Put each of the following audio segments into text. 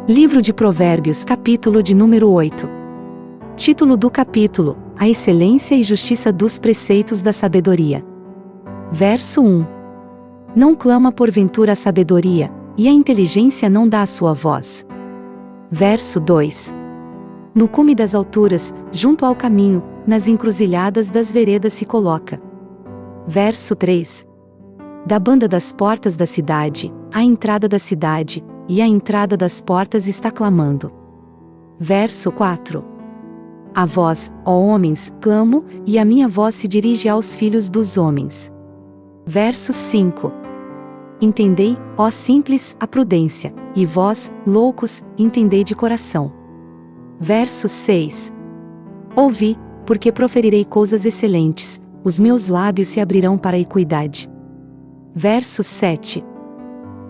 Livro de Provérbios, capítulo de número 8. Título do capítulo: A excelência e justiça dos preceitos da sabedoria. Verso 1. Não clama porventura a sabedoria, e a inteligência não dá a sua voz. Verso 2. No cume das alturas, junto ao caminho, nas encruzilhadas das veredas se coloca. Verso 3. Da banda das portas da cidade, à entrada da cidade, e a entrada das portas está clamando. Verso 4. A vós, ó homens, clamo, e a minha voz se dirige aos filhos dos homens. Verso 5. Entendei, ó simples, a prudência, e vós, loucos, entendei de coração. Verso 6. Ouvi, porque proferirei coisas excelentes, os meus lábios se abrirão para a equidade. Verso 7.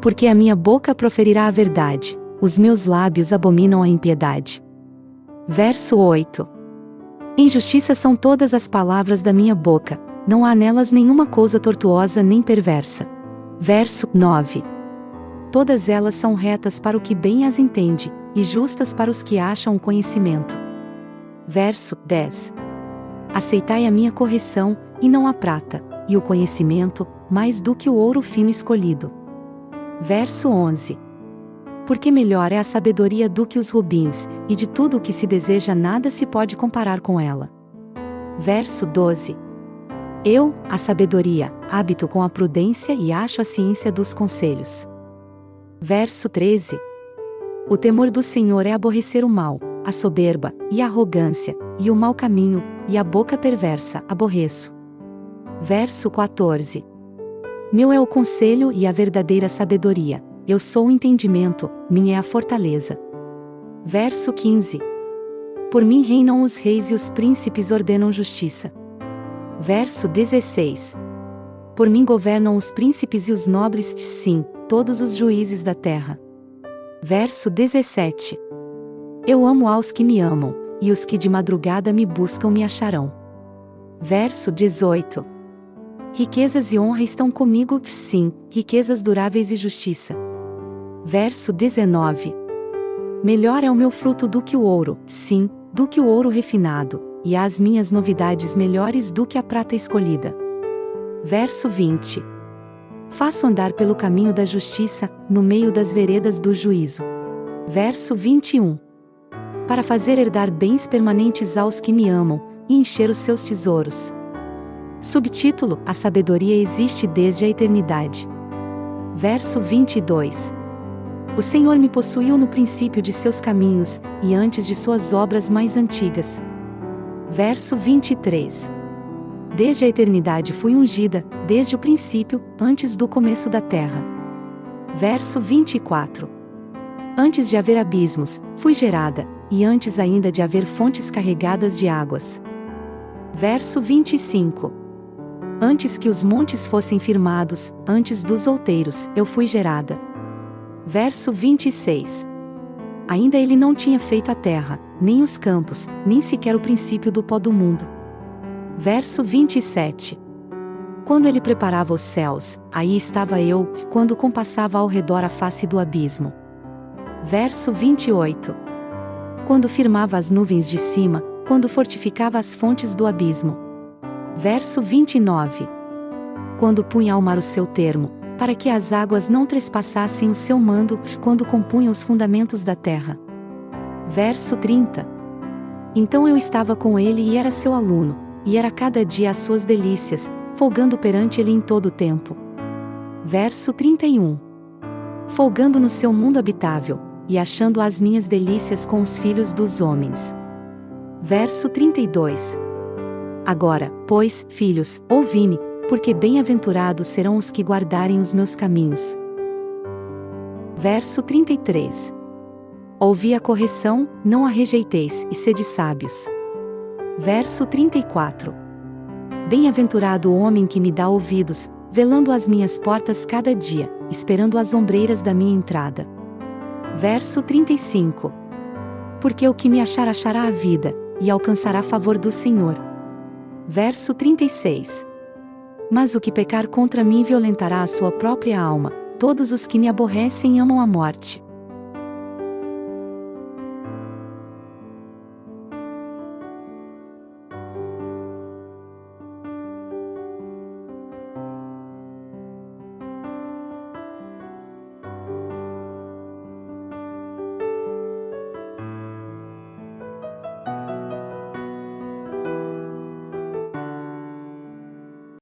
Porque a minha boca proferirá a verdade, os meus lábios abominam a impiedade. Verso 8. Injustiça são todas as palavras da minha boca, não há nelas nenhuma coisa tortuosa nem perversa. Verso 9. Todas elas são retas para o que bem as entende, e justas para os que acham o conhecimento. Verso 10. Aceitai a minha correção, e não a prata, e o conhecimento, mais do que o ouro fino escolhido. Verso 11. Porque melhor é a sabedoria do que os rubins, e de tudo o que se deseja nada se pode comparar com ela. Verso 12. Eu, a sabedoria, habito com a prudência e acho a ciência dos conselhos. Verso 13. O temor do Senhor é aborrecer o mal, a soberba, e a arrogância, e o mau caminho, e a boca perversa, aborreço. Verso 14. Meu é o conselho e a verdadeira sabedoria, eu sou o entendimento, minha é a fortaleza. Verso 15. Por mim reinam os reis e os príncipes ordenam justiça. Verso 16. Por mim governam os príncipes e os nobres, sim, todos os juízes da terra. Verso 17. Eu amo aos que me amam, e os que de madrugada me buscam me acharão. Verso 18. Riquezas e honra estão comigo, sim, riquezas duráveis e justiça. Verso 19. Melhor é o meu fruto do que o ouro, sim, do que o ouro refinado, e as minhas novidades melhores do que a prata escolhida. Verso 20. Faço andar pelo caminho da justiça, no meio das veredas do juízo. Verso 21. Para fazer herdar bens permanentes aos que me amam, e encher os seus tesouros. Subtítulo: A sabedoria existe desde a eternidade. Verso 22. O Senhor me possuiu no princípio de seus caminhos, e antes de suas obras mais antigas. Verso 23. Desde a eternidade fui ungida, desde o princípio, antes do começo da terra. Verso 24. Antes de haver abismos, fui gerada, e antes ainda de haver fontes carregadas de águas. Verso 25. Antes que os montes fossem firmados, antes dos outeiros, eu fui gerada. Verso 26. Ainda ele não tinha feito a terra, nem os campos, nem sequer o princípio do pó do mundo. Verso 27. Quando ele preparava os céus, aí estava eu, quando compassava ao redor a face do abismo. Verso 28. Quando firmava as nuvens de cima, quando fortificava as fontes do abismo. Verso 29. Quando punha ao mar o seu termo, para que as águas não trespassassem o seu mando, quando compunha os fundamentos da terra. Verso 30. Então eu estava com ele e era seu aluno, e era cada dia as suas delícias, folgando perante ele em todo o tempo. Verso 31. Folgando no seu mundo habitável, e achando as minhas delícias com os filhos dos homens. Verso 32. Agora, pois, filhos, ouvi-me, porque bem-aventurados serão os que guardarem os meus caminhos. Verso 33. Ouvi a correção, não a rejeiteis, e sede sábios. Verso 34. Bem-aventurado o homem que me dá ouvidos, velando as minhas portas cada dia, esperando as ombreiras da minha entrada. Verso 35. Porque o que me achar achará a vida, e alcançará favor do Senhor. Verso 36. Mas o que pecar contra mim violentará a sua própria alma, todos os que me aborrecem amam a morte.